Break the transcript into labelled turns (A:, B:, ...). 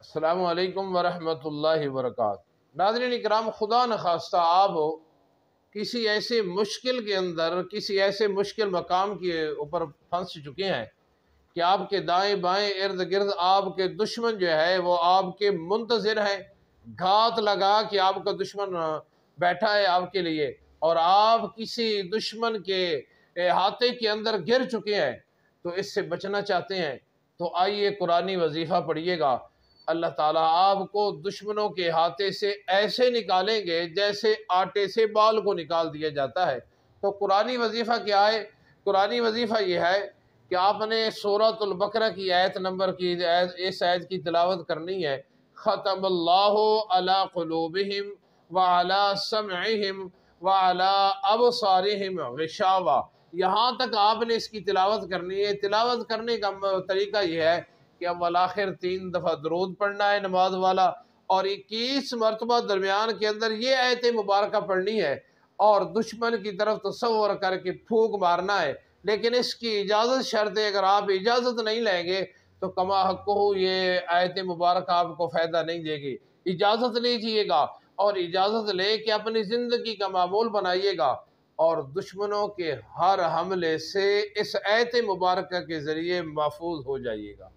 A: السلام علیکم ورحمۃ اللہ وبرکاتہ۔ ناظرین اکرام، خدا نخواستہ آپ کسی ایسے مشکل کے اندر، کسی ایسے مشکل مقام کے اوپر پھنس چکے ہیں کہ آپ کے دائیں بائیں ارد گرد آپ کے دشمن جو ہے وہ آپ کے منتظر ہیں، گھات لگا کہ آپ کا دشمن بیٹھا ہے آپ کے لیے، اور آپ کسی دشمن کے احاطے کے اندر گر چکے ہیں، تو اس سے بچنا چاہتے ہیں تو آئیے قرآنی وظیفہ پڑھیے گا۔ اللہ تعالیٰ آپ کو دشمنوں کے ہاتھے سے ایسے نکالیں گے جیسے آٹے سے بال کو نکال دیا جاتا ہے۔ تو قرآنی وظیفہ کیا ہے؟ قرآنی وظیفہ یہ ہے کہ آپ نے سورۃ البقرہ کی آیت نمبر کی اس آیت کی تلاوت کرنی ہے۔ ختم اللہ علی قلوبہم وعلی سمعہم وعلی ابصارہم غشاوہ، یہاں تک آپ نے اس کی تلاوت کرنی ہے۔ تلاوت کرنے کا طریقہ یہ ہے کہ اول آخر 3 دفعہ درود پڑھنا ہے نماز والا، اور 21 مرتبہ درمیان کے اندر یہ آیت مبارکہ پڑھنی ہے، اور دشمن کی طرف تصور کر کے پھونک مارنا ہے۔ لیکن اس کی اجازت شرط ہے، اگر آپ اجازت نہیں لیں گے تو کما حقہ یہ آیت مبارکہ آپ کو فائدہ نہیں دے گی۔ اجازت لیجئے گا، اور اجازت لے کے اپنی زندگی کا معمول بنائیے گا، اور دشمنوں کے ہر حملے سے اس آیت مبارکہ کے ذریعے محفوظ ہو جائیے گا۔